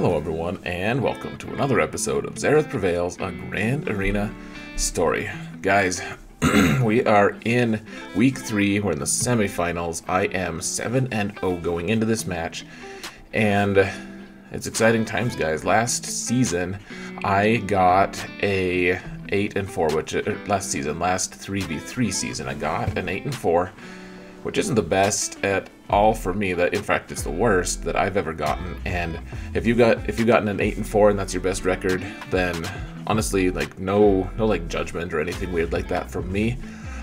Hello everyone, and welcome to another episode of Xaereth Prevails, a Grand Arena story. Guys, we are in week 3, we're in the semifinals. I am 7-0 going into this match, and it's exciting times, guys. Last season, I got a 8-4, which last 3v3 season, I got an 8-4, which isn't the best at all for me. That, in fact, it's the worst that I've ever gotten. And if you've gotten an 8-4 and that's your best record, then honestly, like no like judgment or anything weird like that from me.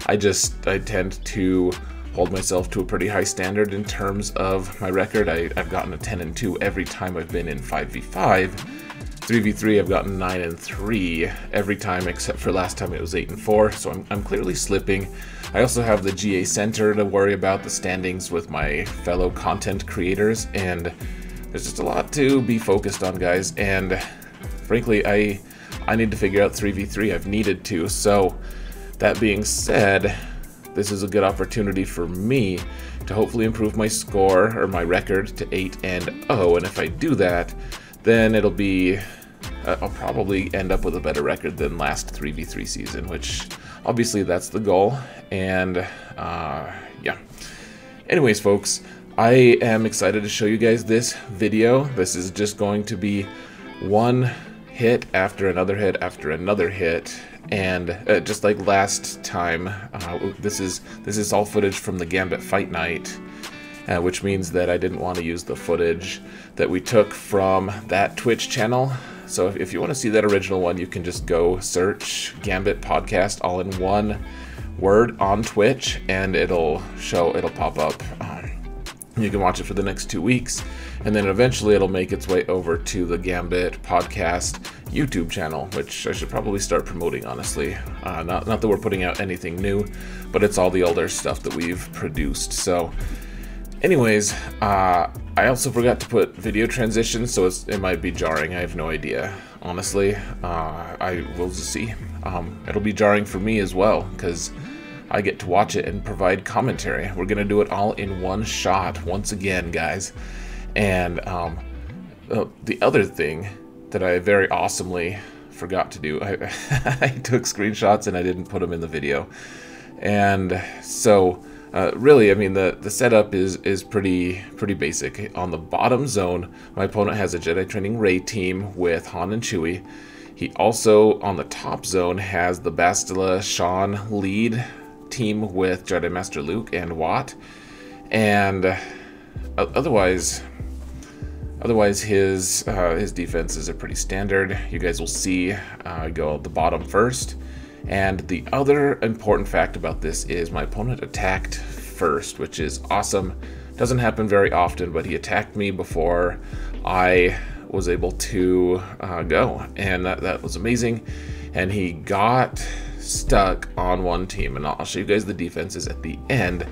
I tend to hold myself to a pretty high standard in terms of my record. I've gotten a 10-2 every time I've been in 5v5. 3v3 I've gotten 9-3 every time except for last time it was 8-4, so I'm clearly slipping. I also have the GA Center to worry about, the standings with my fellow content creators, and there's just a lot to be focused on, guys, and frankly I need to figure out 3v3. I've needed to. So that being said, this is a good opportunity for me to hopefully improve my score or my record to 8-0, and if I do that, then it'll be, I'll probably end up with a better record than last 3v3 season, which obviously that's the goal. And yeah. Anyways, folks, I am excited to show you guys this video. This is just going to be one hit after another hit after another hit, and just like last time, this is all footage from the Gambit Fight Night. Which means that I didn't want to use the footage that we took from that Twitch channel. So if you want to see that original one, you can just go search Gambit Podcast all in one word on Twitch, and it'll pop up. You can watch it for the next 2 weeks, and then eventually it'll make its way over to the Gambit Podcast YouTube channel, which I should probably start promoting, honestly. Not that we're putting out anything new, but it's all the older stuff that we've produced. So anyways, I also forgot to put video transitions, so it might be jarring. I have no idea, honestly. I will just see. It'll be jarring for me as well, because I get to watch it and provide commentary. We're gonna do it all in one shot once again, guys. And the other thing that I very awesomely forgot to do, I took screenshots and I didn't put them in the video. And so really, I mean, the setup is pretty basic. On the bottom zone, my opponent has a Jedi Training Rey team with Han and Chewie. He also, on the top zone, has the Bastila Sean lead team with Jedi Master Luke and Watt. And otherwise his defenses are pretty standard. You guys will see go at the bottom first. And the other important fact about this is my opponent attacked first, which is awesome. Doesn't happen very often, but he attacked me before I was able to go, and that was amazing. And he got stuck on one team, and I'll show you guys the defenses at the end,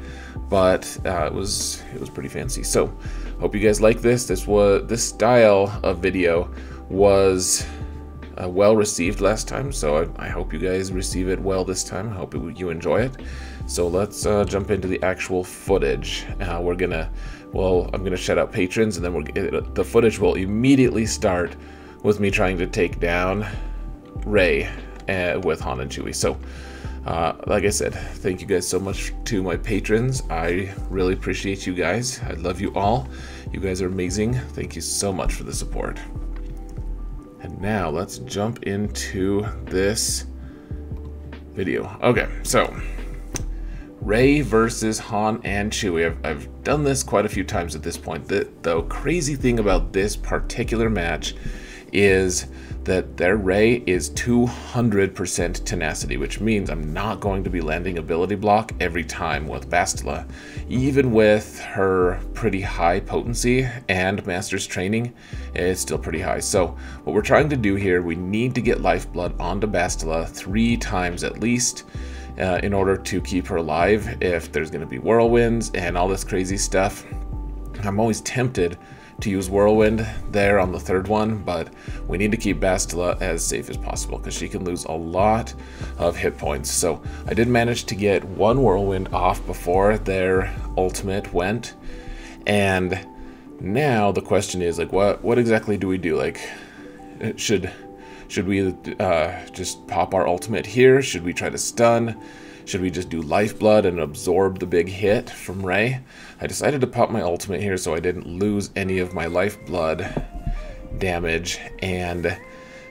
but it was pretty fancy. So hope you guys like this. This style of video was well received last time, so I hope you guys receive it well this time. I hope you enjoy it. So let's jump into the actual footage. I'm gonna shout out patrons, and then the footage will immediately start with me trying to take down Rey with Han and Chewie. So like I said, thank you guys so much to my patrons. I really appreciate you guys. I love you all. You guys are amazing. Thank you so much for the support. And now let's jump into this video. Okay, so Rey versus Han and Chewie. I've done this quite a few times at this point. The crazy thing about this particular match is that their Rey is 200% tenacity, which means I'm not going to be landing ability block every time with Bastila. Even with her pretty high potency and Master's Training, it's still pretty high. So what we're trying to do here, we need to get Lifeblood onto Bastila 3 times at least in order to keep her alive if there's going to be whirlwinds and all this crazy stuff. I'm always tempted to use Whirlwind there on the 3rd one, but we need to keep Bastila as safe as possible because she can lose a lot of hit points. So I did manage to get 1 Whirlwind off before their ultimate went, and Now the question is, like, what exactly do we do? Like, should we just pop our ultimate here? Should we try to stun? Should we just do lifeblood and absorb the big hit from Ray? I decided to pop my ultimate here so I didn't lose any of my lifeblood damage. And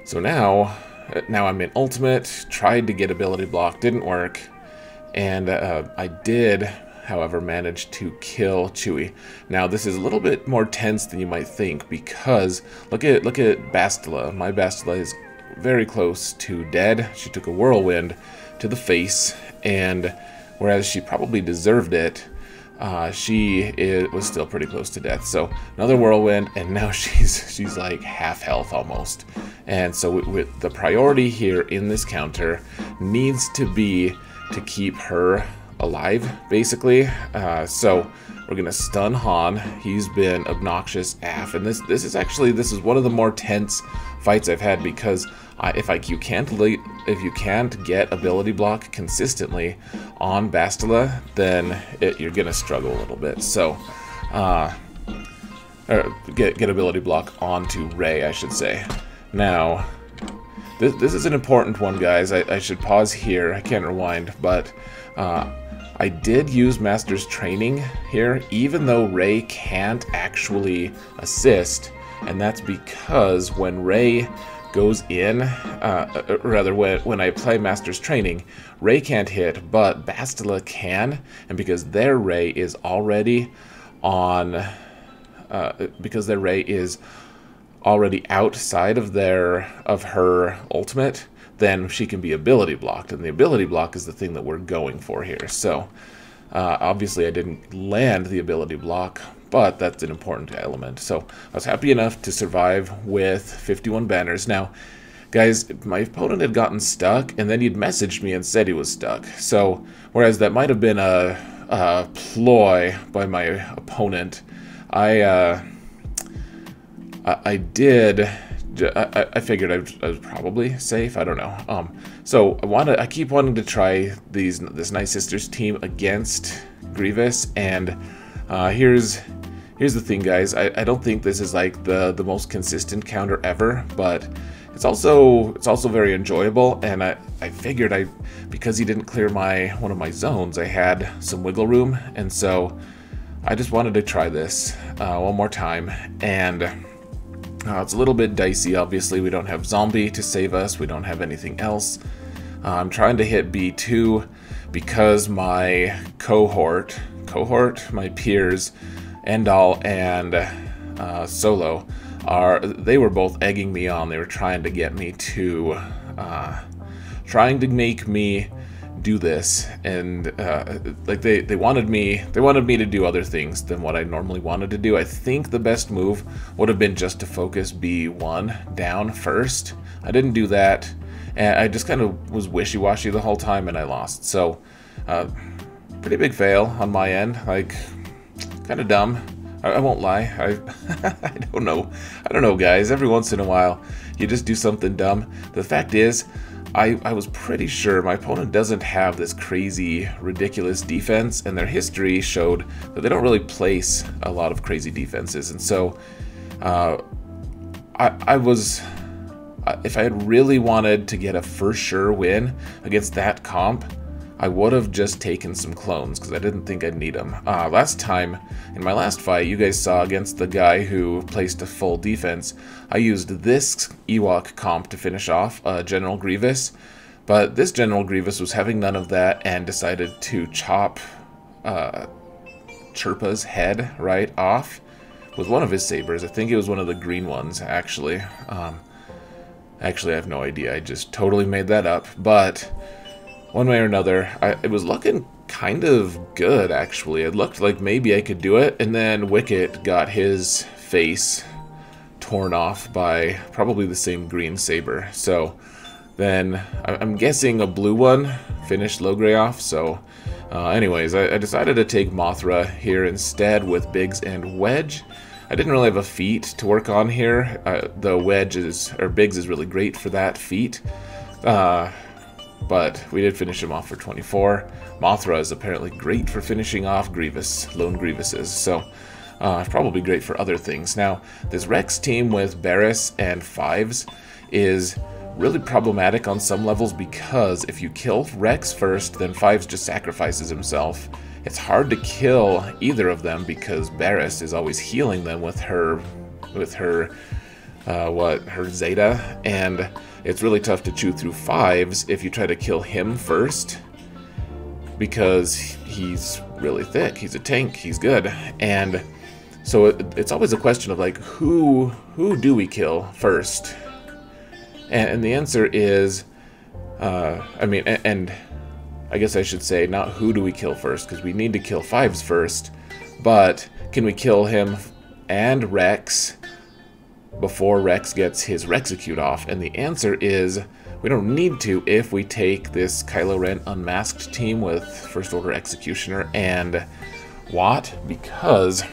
so now I'm in ultimate, tried to get ability block, didn't work. And I did, however, manage to kill Chewie. Now this is a little bit more tense than you might think, because look at Bastila. My Bastila is very close to dead. She took a whirlwind to the face, and whereas she probably deserved it, she was still pretty close to death. So another whirlwind, and now she's like half health almost. And so with the priority here in this counter needs to be to keep her alive, basically. So we're gonna stun Han. He's been obnoxious AF, and this is one of the more tense fights I've had, because if you can't get ability block consistently on Bastila, then you're gonna struggle a little bit. So get ability block onto Rey, I should say. Now this is an important one, guys. I should pause here. I can't rewind, but I did use Master's Training here, even though Rey can't actually assist, and that's because when Rey goes in, when I apply Master's Training, Rey can't hit, but Bastila can, and because their Rey is already on, because their Rey is already outside of her ultimate, then she can be ability blocked, and the ability block is the thing that we're going for here. So obviously I didn't land the ability block, but that's an important element. So I was happy enough to survive with 51 banners. Now guys, my opponent had gotten stuck, and then he'd messaged me and said he was stuck. So whereas that might have been a ploy by my opponent, I figured I was probably safe. I don't know. So I keep wanting to try this Night Sisters team against Grievous, and here's the thing, guys. I don't think this is like the most consistent counter ever, but it's also very enjoyable. And I figured because he didn't clear one of my zones, I had some wiggle room, and so I just wanted to try this one more time. And it's a little bit dicey. Obviously, we don't have Zombie to save us. We don't have anything else. I'm trying to hit B2 because my cohort, my peers, Endal and Solo, they were both egging me on. They were trying to get me to, trying to make me do this, and like they wanted me to do other things than what I normally wanted to do. I think the best move would have been just to focus B1 down first. I didn't do that, and I just kind of was wishy-washy the whole time, and I lost. So pretty big fail on my end, like kind of dumb. I won't lie. I don't know, guys. Every once in a while you just do something dumb. The fact is, I was pretty sure my opponent doesn't have this crazy, ridiculous defense, and their history showed that they don't really place a lot of crazy defenses. And so if I had really wanted to get a for sure win against that comp, I would have just taken some clones, because I didn't think I'd need them. Last time, in my last fight, you guys saw against the guy who placed a full defense, I used this Ewok comp to finish off General Grievous, but this General Grievous was having none of that and decided to chop Chirpa's head right off with one of his sabers. I think it was one of the green ones, actually. Actually, I have no idea. I just totally made that up, but one way or another, it was looking kind of good, actually. It looked like maybe I could do it, and then Wicket got his face torn off by probably the same green saber. So then I'm guessing a blue one finished Logray off. So anyways, I decided to take Mothra here instead with Biggs and Wedge. I didn't really have a feat to work on here. The Biggs is really great for that feat. But we did finish him off for 24. Mothra is apparently great for finishing off lone Grievouses. So Probably great for other things. Now, this Rex team with Barris and Fives is really problematic on some levels because if you kill Rex first, then Fives just sacrifices himself. It's hard to kill either of them because Barris is always healing them with her Zeta, and it's really tough to chew through Fives if you try to kill him first because he's really thick, he's a tank, he's good, and so it's always a question of like who do we kill first, and the answer is and I guess I should say not who do we kill first, because we need to kill Fives first, but can we kill him and Rex before Rex gets his Rexecute off? And the answer is we don't need to if we take this Kylo Ren unmasked team with First Order Executioner and Watt, because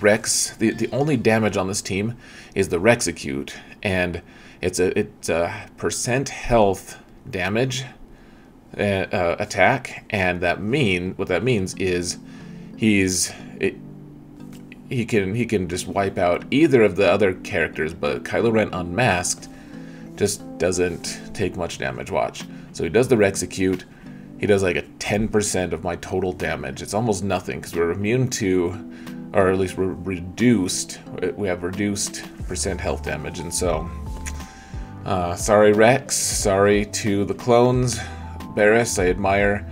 Rex, the only damage on this team is the Rexecute, and it's a percent health damage attack, and what that means is he can just wipe out either of the other characters, but Kylo Ren unmasked just doesn't take much damage. Watch. So he does the Rexecute. He does like a 10% of my total damage. It's almost nothing because we're immune to, or at least we're reduced. We have reduced percent health damage, and so sorry Rex, sorry to the clones. Barris, I admire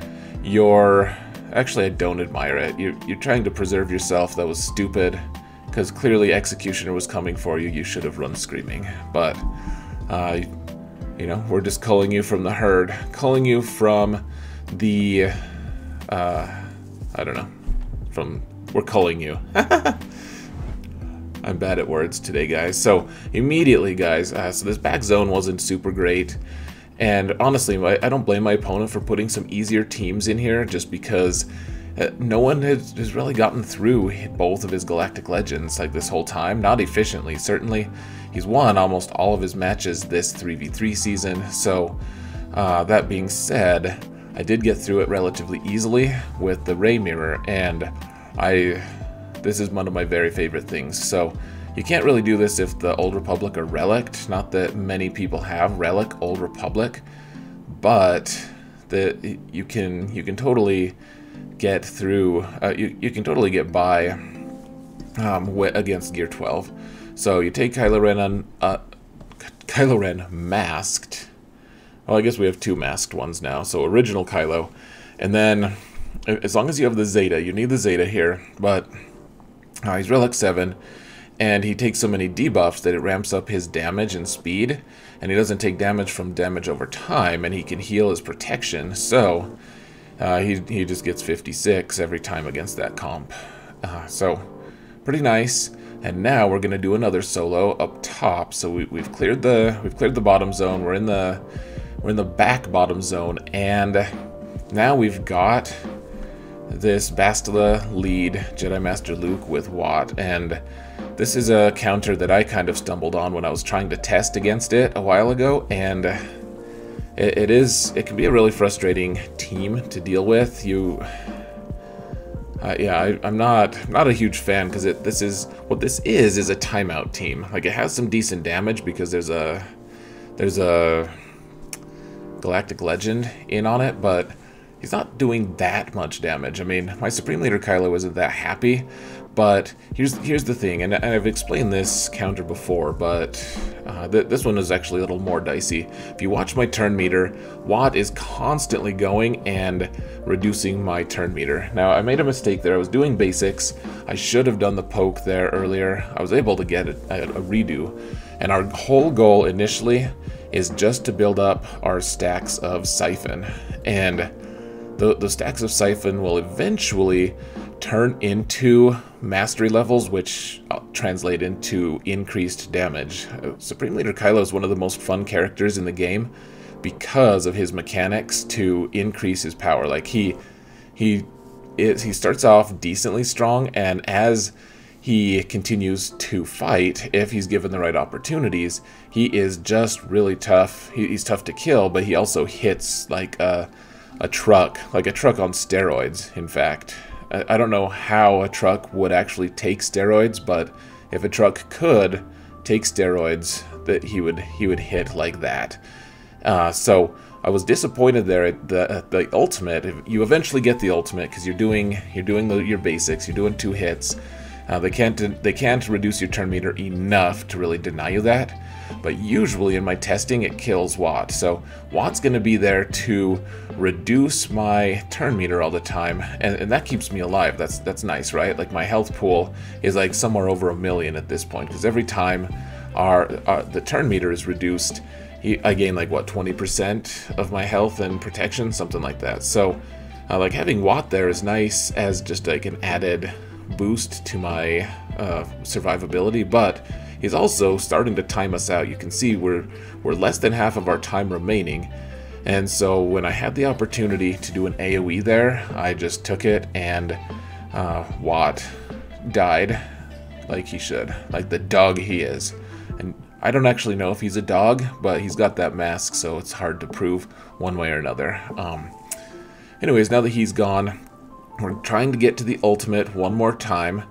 your... Actually, I don't admire it. You're trying to preserve yourself. That was stupid, because clearly Executioner was coming for you. You should have run screaming. But, you know, we're just culling you from the herd. Culling you from the... I don't know. We're culling you. I'm bad at words today, guys. So, immediately, guys, so this back zone wasn't super great. And honestly, I don't blame my opponent for putting some easier teams in here, just because no one has really gotten through both of his Galactic Legends like this whole time. Not efficiently, certainly. He's won almost all of his matches this 3v3 season. So that being said, I did get through it relatively easily with the Ray Mirror, and this is one of my very favorite things. So you can't really do this if the Old Republic are relicked. Not that many people have Relic Old Republic, but you can totally get through. You can totally get by against Gear 12. So you take Kylo Ren masked. Well, I guess we have two masked ones now. So original Kylo, and then as long as you have the Zeta, you need the Zeta here, but he's Relic 7. And he takes so many debuffs that it ramps up his damage and speed, and he doesn't take damage from damage over time, and he can heal his protection, so he just gets 56 every time against that comp. So pretty nice. And now we're gonna do another solo up top. So we've cleared the bottom zone. We're in the back bottom zone, and now we've got this Bastila lead Jedi Master Luke with Watt, and this is a counter that I kind of stumbled on when I was trying to test against it a while ago, and it can be a really frustrating team to deal with. I'm not a huge fan, because this is a timeout team. Like, it has some decent damage because there's a Galactic Legend in on it, but he's not doing that much damage. I mean, my Supreme Leader Kylo isn't that happy, but here's the thing, and I've explained this counter before, but this one is actually a little more dicey. If you watch my turn meter, Watt is constantly going and reducing my turn meter. Now, I made a mistake there. I was doing basics. I should have done the poke there earlier. I was able to get a redo, and our whole goal initially is just to build up our stacks of Siphon, and the stacks of Siphon will eventually turn into mastery levels, which translate into increased damage. Supreme Leader Kylo is one of the most fun characters in the game because of his mechanics to increase his power. Like, he starts off decently strong, and as he continues to fight, if he's given the right opportunities, he is just really tough. He's tough to kill, but he also hits like a truck on steroids, in fact. I don't know how a truck would actually take steroids, but if a truck could take steroids, that he would hit like that. So I was disappointed there at the ultimate. You eventually get the ultimate because you're doing your basics. You're doing 2 hits. They can't reduce your turn meter enough to really deny you that. But usually in my testing, it kills Watt. So Watt's going to be there to reduce my turn meter all the time, and that keeps me alive. That's nice, right? Like my health pool is like somewhere over 1 million at this point, because every time the turn meter is reduced, I gain like what, 20% of my health and protection, something like that. So like having Watt there is nice as just like an added boost to my survivability, but he's also starting to time us out. You can see we're less than half of our time remaining, and so when I had the opportunity to do an AoE there, I just took it, and Watt died like he should, like the dog he is. And I don't actually know if he's a dog, but he's got that mask, so it's hard to prove one way or another. Anyways, now that he's gone, we're trying to get to the ultimate one more time.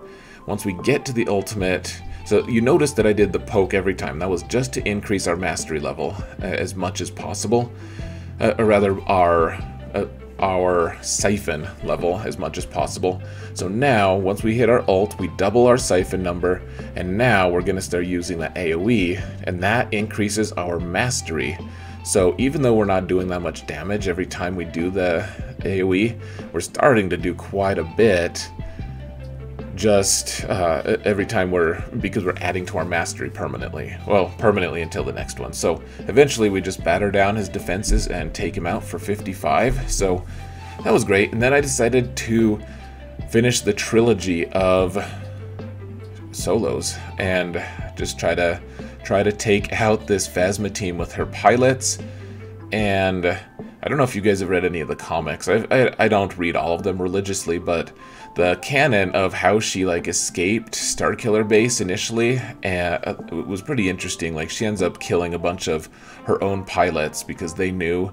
Once we get to the ultimate, so you notice that I did the poke every time. That was just to increase our mastery level as much as possible, or rather our siphon level as much as possible. So now, once we hit our ult, we double our siphon number, and now we're going to start using the AoE, and that increases our mastery. So even though we're not doing that much damage every time we do the AoE, we're starting to do quite a bit just every time because we're adding to our mastery permanently. Well, permanently until the next one. So eventually we just batter down his defenses and take him out for 55. So that was great. And then I decided to finish the trilogy of solos and just try to take out this Phasma team with her pilots. And I don't know if you guys have read any of the comics. I don't read all of them religiously, but the canon of how she like escaped Starkiller base initially it was pretty interesting. Like she ends up killing a bunch of her own pilots because they knew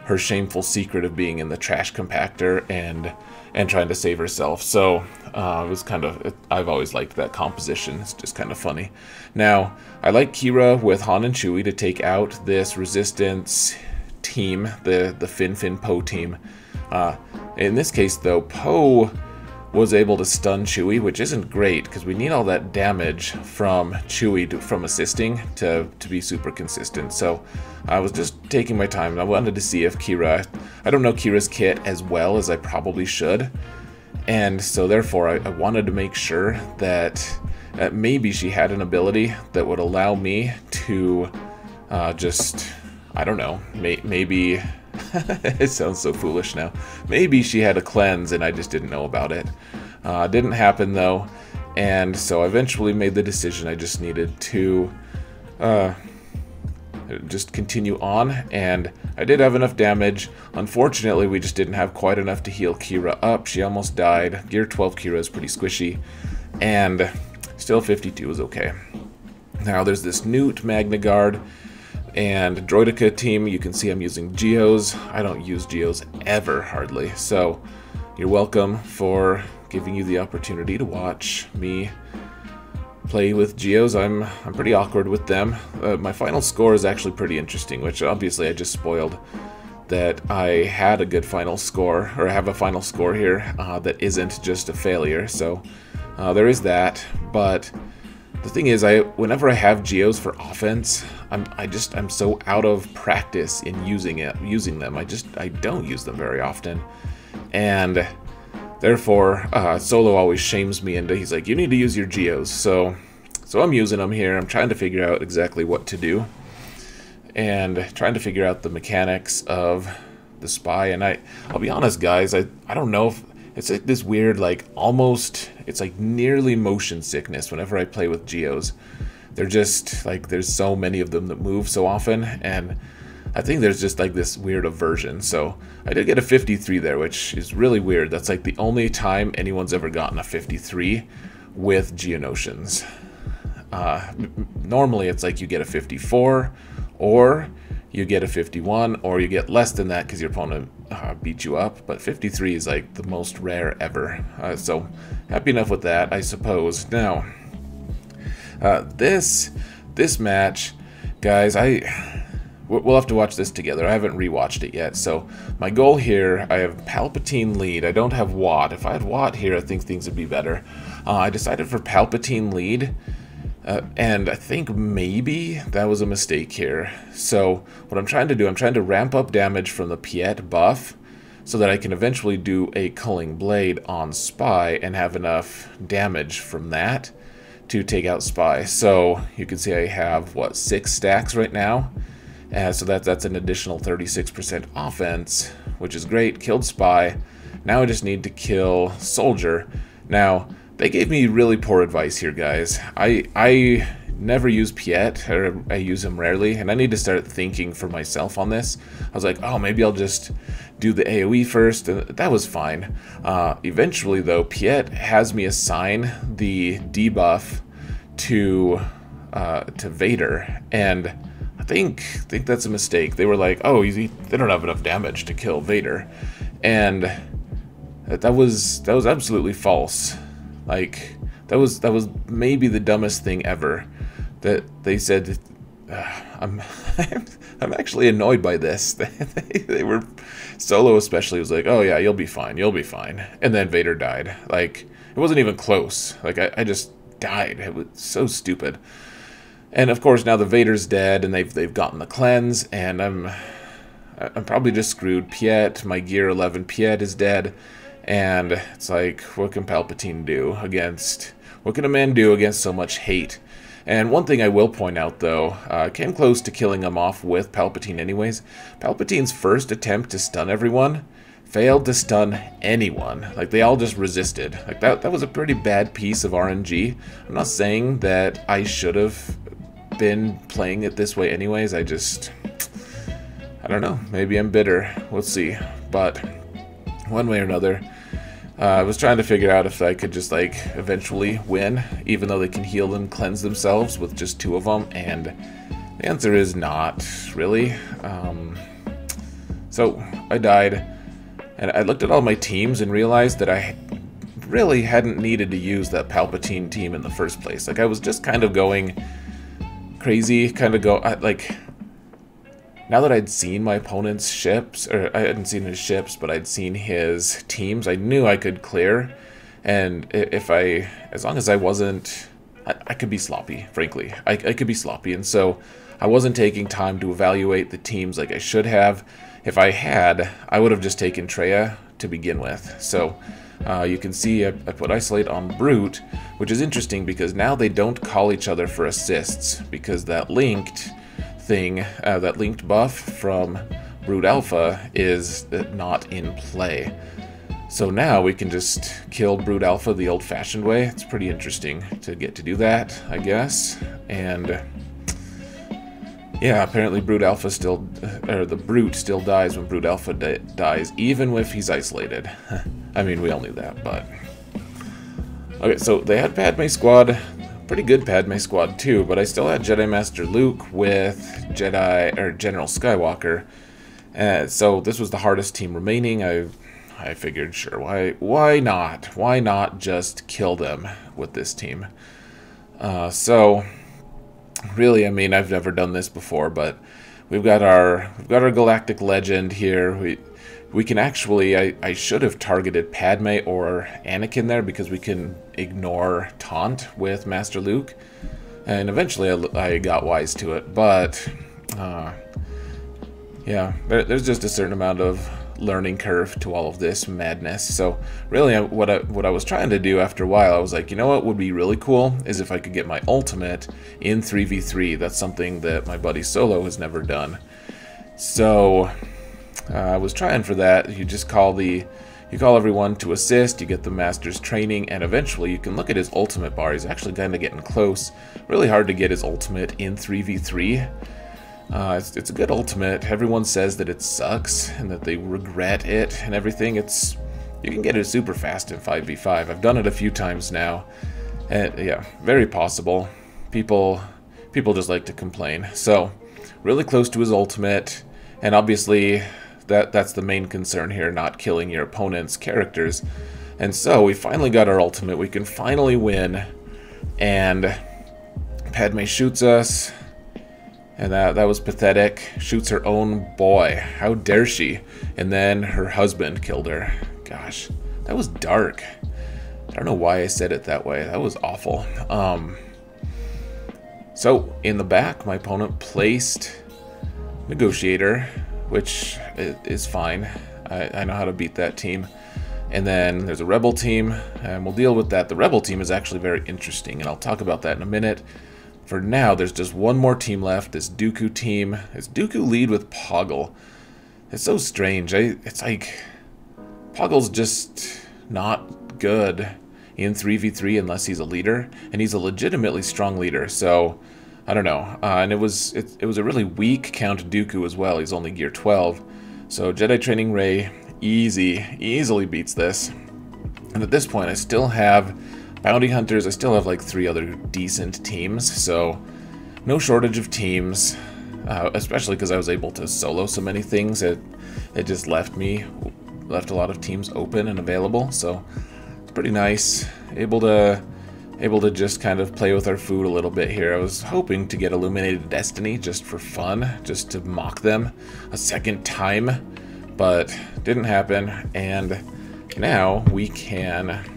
her shameful secret of being in the trash compactor and trying to save herself. So it was kind of, I've always liked that composition. It's just kind of funny. Now I like Kira with Han and Chewie to take out this resistance team, the Fin Poe team. In this case though, Poe was able to stun Chewie, which isn't great because we need all that damage from Chewie from assisting to be super consistent. So I was just taking my time. I wanted to see if Kira, I don't know Kira's kit as well as I probably should, and so therefore I wanted to make sure that maybe she had an ability that would allow me to just, I don't know, maybe it sounds so foolish now. Maybe she had a cleanse and I just didn't know about it. Didn't happen though, and so I eventually made the decision I just needed to just continue on, and I did have enough damage. Unfortunately, we just didn't have quite enough to heal Kira up. She almost died. Gear 12 Kira is pretty squishy, and still 52 is okay. Now there's this Newt Magna Guard and Droideka team. You can see I'm using Geos. I don't use Geos ever, hardly. So you're welcome for giving you the opportunity to watch me play with Geos. I'm pretty awkward with them. My final score is actually pretty interesting, which obviously I just spoiled that I had a good final score, or I have a final score here that isn't just a failure. So there is that, but the thing is, whenever I have Geos for offense, I'm so out of practice in using them. I don't use them very often, and therefore Solo always shames me into. He's like, you need to use your Geos. So I'm using them here. I'm trying to figure out exactly what to do, and trying to figure out the mechanics of the spy. And I'll be honest, guys, I don't know if it's like this weird, like almost, it's like nearly motion sickness whenever I play with Geos. They're just like, there's so many of them that move so often, and I think there's just like this weird aversion. So I did get a 53 there, which is really weird. That's like the only time anyone's ever gotten a 53 with Geonosians. Normally it's like you get a 54, or you get a 51, or you get less than that because your opponent beat you up, but 53 is like the most rare ever. So happy enough with that, I suppose. Now, this match, guys, we'll have to watch this together. I haven't rewatched it yet. So my goal here, I have Palpatine lead. I don't have Watt. If I had Watt here, I think things would be better. I decided for Palpatine lead. And I think maybe that was a mistake here. So what I'm trying to do, I'm trying to ramp up damage from the Piet buff so that I can eventually do a Culling Blade on Spy and have enough damage from that to take out Spy. So you can see I have, what, 6 stacks right now? So that's an additional 36% offense, which is great. Killed Spy. Now I just need to kill Soldier. Now, they gave me really poor advice here, guys. I never use Piet, or I use him rarely, and I need to start thinking for myself on this. I was like, oh, maybe I'll just do the AoE first, and that was fine. Eventually, though, Piet has me assign the debuff to Vader, and I think that's a mistake. They were like, oh, they don't have enough damage to kill Vader, and that was absolutely false. Like, that was maybe the dumbest thing ever. That they said, I'm actually annoyed by this. They were, Solo especially was like, oh yeah, you'll be fine, and then Vader died. Like, it wasn't even close. Like, I just died. It was so stupid. And of course now the Vader's dead, and they've gotten the cleanse, and I'm probably just screwed. Piet, my Gear 11 Piet is dead. And it's like, what can Palpatine do against, what can a man do against so much hate? And one thing I will point out, though, came close to killing him off with Palpatine anyways. Palpatine's first attempt to stun everyone failed to stun anyone. Like, they all just resisted. Like, that was a pretty bad piece of RNG. I'm not saying that I should have been playing it this way anyways. I don't know. Maybe I'm bitter. We'll see. But one way or another, I was trying to figure out if I could just, like, eventually win, even though they can heal and cleanse themselves with just 2 of them, and the answer is not, really. So I died, and I looked at all my teams and realized that I really hadn't needed to use that Palpatine team in the first place. Like, I was just kind of going crazy, now that I'd seen my opponent's ships, or I hadn't seen his ships, but I'd seen his teams, I knew I could clear. And as long as I wasn't, I could be sloppy, frankly. I could be sloppy, and so I wasn't taking time to evaluate the teams like I should have. If I had, I would have just taken Traya to begin with. So you can see I put Isolate on Brute, which is interesting because now they don't call each other for assists, because that linked thing, that linked buff from Brood Alpha is not in play. So now we can just kill Brood Alpha the old-fashioned way. It's pretty interesting to get to do that, I guess. And yeah, apparently Brood Alpha still, or the Brute still dies when Brood Alpha dies, even if he's isolated. I mean, we all knew that, but okay. So they had Padme squad. Pretty good Padme squad too, but I still had Jedi Master Luke with General Skywalker. So this was the hardest team remaining. I figured, sure, why not just kill them with this team? So really, I mean, I've never done this before, but we've got our Galactic Legend here. We can actually, I should have targeted Padme or Anakin there, because we can ignore Taunt with Master Luke. And eventually I got wise to it, but yeah, there's just a certain amount of learning curve to all of this madness. So really, what I was trying to do after a while, I was like, you know what would be really cool is if I could get my ultimate in 3v3. That's something that my buddy Solo has never done. So I was trying for that. You just call everyone to assist, you get the master's training, and eventually you can look at his ultimate bar. He's actually kind of getting close. Really hard to get his ultimate in 3v3. It's a good ultimate. Everyone says that it sucks and that they regret it and everything. You can get it super fast in 5v5. I've done it a few times now, and yeah, very possible. People just like to complain. So really close to his ultimate, and obviously That's the main concern here, not killing your opponent's characters. And so we finally got our ultimate. We can finally win. And Padme shoots us. And that was pathetic. Shoots her own boy. How dare she? And then her husband killed her. Gosh, that was dark. I don't know why I said it that way. That was awful. So in the back, my opponent placed Negotiator, which is fine. I know how to beat that team. And then there's a Rebel team, and we'll deal with that. The Rebel team is actually very interesting, and I'll talk about that in a minute. For now, there's just one more team left, this Dooku team. It's Dooku lead with Poggle. It's so strange. It's like Poggle's just not good in 3v3 unless he's a leader, and he's a legitimately strong leader, so I don't know. And it was a really weak Count Dooku as well. He's only gear 12, so Jedi Training Rey easily beats this. And at this point, I still have Bounty Hunters. I still have like 3 other decent teams, so no shortage of teams, especially because I was able to solo so many things. It just left a lot of teams open and available, so it's pretty nice. Able to just kind of play with our food a little bit here. I was hoping to get Illuminated Destiny just for fun, just to mock them a second time, but didn't happen. And now we can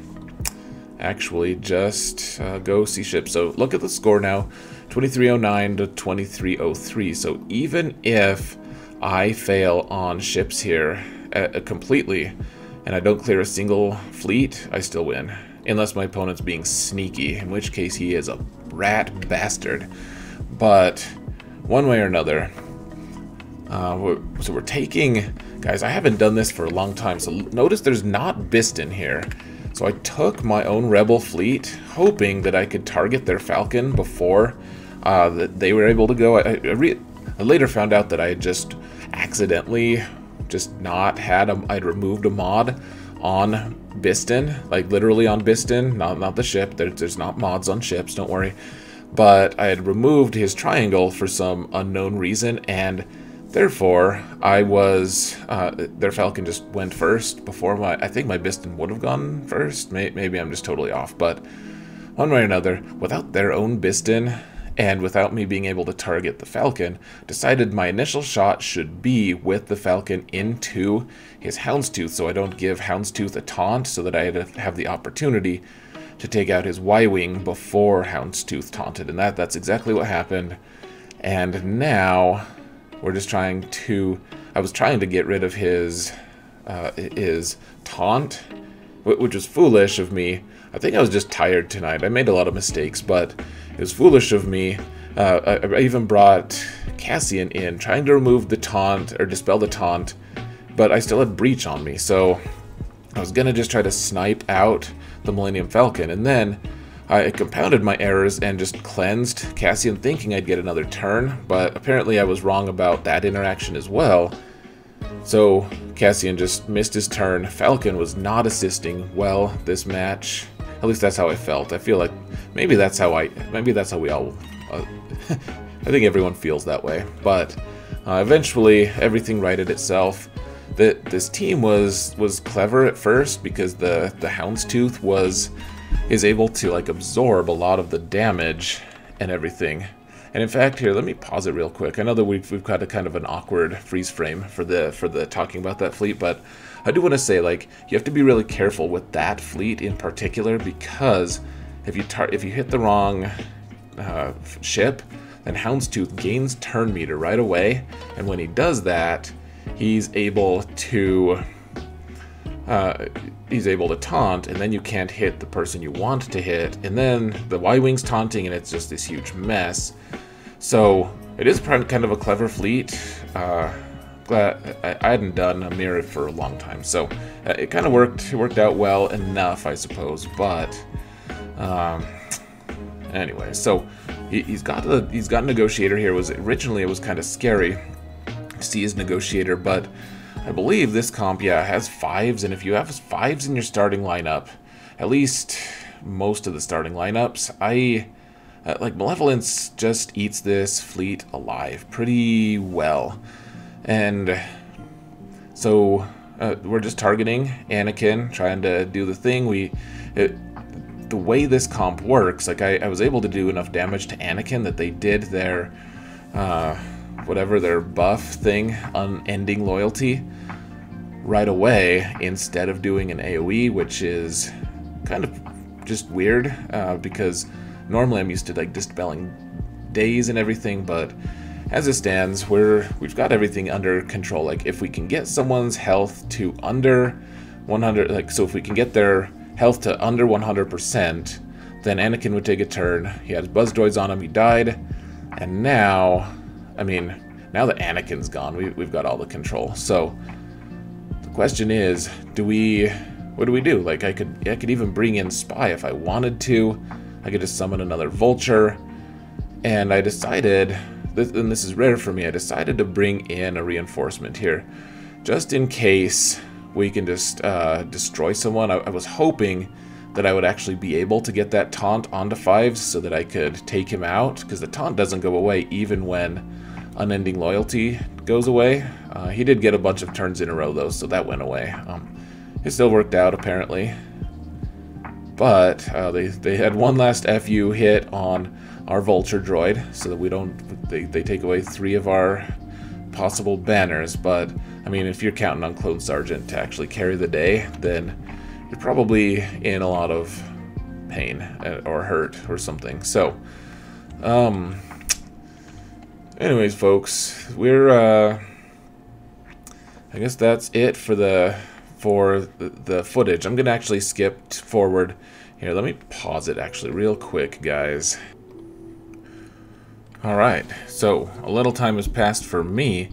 actually just go see ships. So look at the score now, 2309 to 2303. So even if I fail on ships here completely and I don't clear a single fleet, I still win. Unless my opponent's being sneaky, in which case he is a rat bastard. But one way or another, so we're taking... Guys, I haven't done this for a long time, so notice there's not Biston here. So I took my own Rebel fleet, hoping that I could target their Falcon before that they were able to go. I later found out that I had just accidentally I'd removed a mod on Biston, like literally on Biston, not the ship. There's not mods on ships, don't worry. But I had removed his triangle for some unknown reason, and therefore I was their Falcon just went first before I think my Biston would have gone first. Maybe I'm just totally off, but one way or another, without their own Biston and without me being able to target the Falcon, decided my initial shot should be with the Falcon into his Houndstooth, so I don't give Houndstooth a taunt, so that I have the opportunity to take out his Y-Wing before Houndstooth taunted, and that's exactly what happened. And now we're just I was trying to get rid of his taunt, which was foolish of me. I think I was just tired tonight. I made a lot of mistakes, but it was foolish of me. I even brought Cassian in, trying to remove the taunt, or dispel the taunt, but I still had Breach on me, so I was gonna just try to snipe out the Millennium Falcon, and then I compounded my errors and just cleansed Cassian, thinking I'd get another turn, but apparently I was wrong about that interaction as well. So Cassian just missed his turn. Falcon was not assisting well this match. At least that's how I felt. I feel like maybe that's how we all I think everyone feels that way. But eventually everything righted itself. This team was clever at first because the Houndstooth is able to like absorb a lot of the damage and everything. And in fact, here, let me pause it real quick. I know that we've got a kind of an awkward freeze frame for the talking about that fleet, but I do want to say, like, you have to be really careful with that fleet in particular, because if you hit the wrong ship, then Houndstooth gains turn meter right away, and when he does that, he's able to taunt, and then you can't hit the person you want to hit, and then the Y-Wing's taunting, and it's just this huge mess. So it is kind of a clever fleet. Glad I hadn't done a mirror for a long time, so it kind of worked out well enough, I suppose. But anyway, so he's got a Negotiator here. Originally it was kind of scary to see his Negotiator, but I believe this comp, yeah, has 5s, and if you have 5s in your starting lineup, at least most of the starting lineups, like Malevolence just eats this fleet alive pretty well. And So we're just targeting Anakin, trying to do the thing. The way this comp works, like I was able to do enough damage to Anakin that they did their whatever their buff thing, unending loyalty, right away instead of doing an AoE, which is kind of just weird because normally I'm used to like dispelling days and everything, but as it stands, we've got everything under control. Like if we can get someone's health to under 100, like so if we can get their health to under 100%, then Anakin would take a turn. He had his buzz droids on him, he died, and now, I mean, now that Anakin's gone, we've got all the control. So the question is, what do we do? Like I could even bring in Spy if I wanted to. I could just summon another Vulture, and I decided, and this is rare for me, I decided to bring in a reinforcement here, just in case we can just destroy someone. I was hoping that I would actually be able to get that taunt onto 5s so that I could take him out, because the taunt doesn't go away even when unending loyalty goes away. He did get a bunch of turns in a row though, so that went away. It still worked out apparently, but they had one last FU hit on our Vulture droid, so that we don't, they take away 3 of our possible banners. But I mean, if you're counting on Clone Sergeant to actually carry the day, then you're probably in a lot of pain or hurt or something. So anyways folks, we're I guess that's it for the footage. I'm gonna actually skip forward here. Let me pause it actually real quick, guys. Alright, so a little time has passed for me,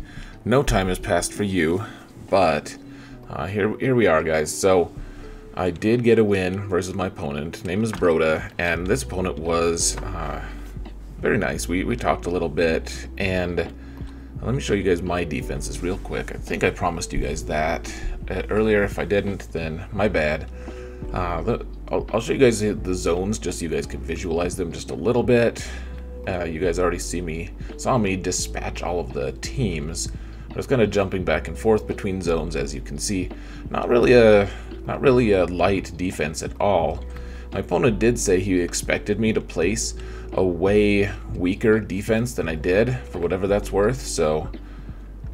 no time has passed for you, but here we are, guys. So I did get a win versus my opponent. Name is Broda, and this opponent was very nice. We talked a little bit, and let me show you guys my defenses real quick. I think I promised you guys that earlier. If I didn't, then my bad. I'll show you guys the zones just so you guys can visualize them just a little bit. You guys already saw me dispatch all of the teams. I was kind of jumping back and forth between zones, as you can see. Not really a light defense at all. My opponent did say he expected me to place a way weaker defense than I did, for whatever that's worth. So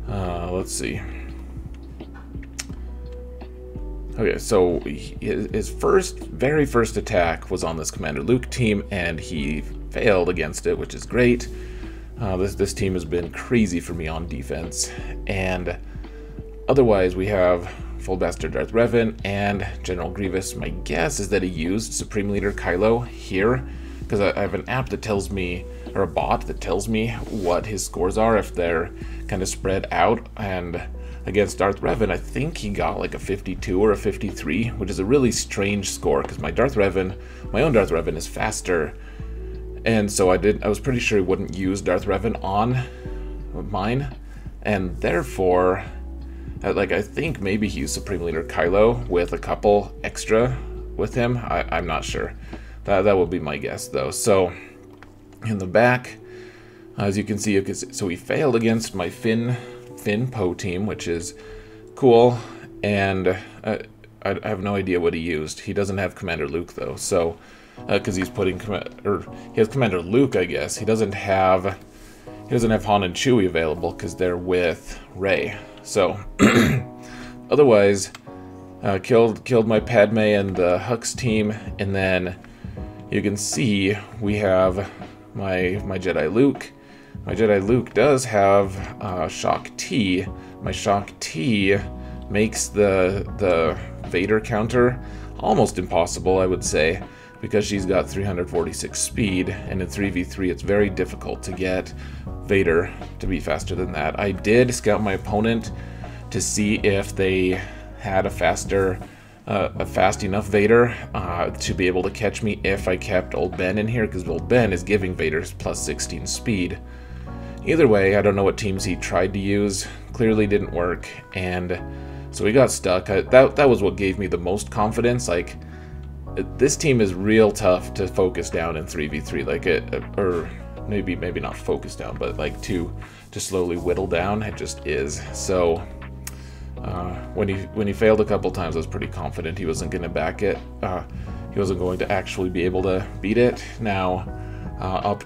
let's see. Okay, so his very first attack was on this Commander Luke team, and he failed against it, which is great. This team has been crazy for me on defense, and otherwise we have Full Bastard Darth Revan and General Grievous. My guess is that he used Supreme Leader Kylo here, because I have an app that tells me, or a bot that tells me what his scores are if they're kind of spread out, and against Darth Revan, I think he got like a 52 or a 53, which is a really strange score, because my own Darth Revan is faster, and so I was pretty sure he wouldn't use Darth Revan on mine, and therefore, like, I think maybe he used Supreme Leader Kylo with a couple extra with him. I'm not sure. That would be my guess, though. So, in the back, as you can see, so he failed against my Finn Poe team, which is cool, and I have no idea what he used. He doesn't have Commander Luke, though, so, because he's putting, he has Commander Luke, I guess. He doesn't have Han and Chewie available, because they're with Rey. So, otherwise, killed my Padme and the Hux team, and then you can see we have my Jedi Luke. My Jedi Luke does have Shock T. My Shock T makes the Vader counter almost impossible, I would say, because she's got 346 speed, and in 3v3 it's very difficult to get Vader to be faster than that. I did scout my opponent to see if they had a fast enough Vader to be able to catch me if I kept Old Ben in here, because Old Ben is giving Vader plus 16 speed. Either way, I don't know what teams he tried to use. Clearly didn't work, and so we got stuck. That was what gave me the most confidence. Like, this team is real tough to focus down in 3v3, like or maybe not focus down, but like to slowly whittle down. It just is. So When he failed a couple times, I was pretty confident he wasn't going to back it. He wasn't going to actually be able to beat it. Now, up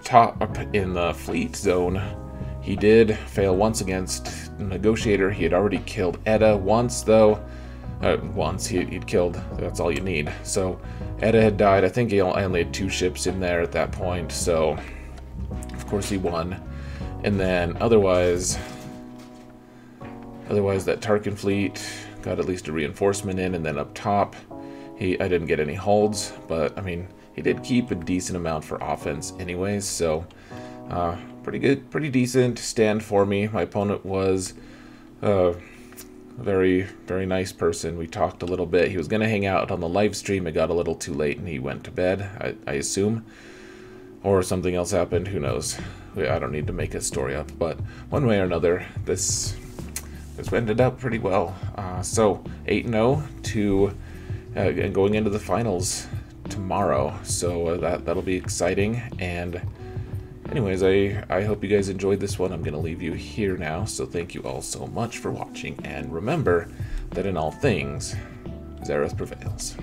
in the fleet zone, he did fail once against Negotiator. He had already killed Edda once, though. Once he'd killed. That's all you need. So Edda had died. I think he only had 2 ships in there at that point. So of course he won. And then otherwise that Tarkin fleet got at least a reinforcement in, and then up top, I didn't get any holds, but I mean, he did keep a decent amount for offense anyways, so pretty good, pretty decent stand for me. My opponent was a very, very nice person. We talked a little bit. He was going to hang out on the live stream. It got a little too late and he went to bed, I assume. Or something else happened, who knows. I don't need to make a story up, but one way or another, this ended up pretty well. So 8-0 to going into the finals tomorrow. So that'll be exciting. And anyways, I hope you guys enjoyed this one. I'm going to leave you here now. So thank you all so much for watching. And remember that in all things, Xaereth prevails.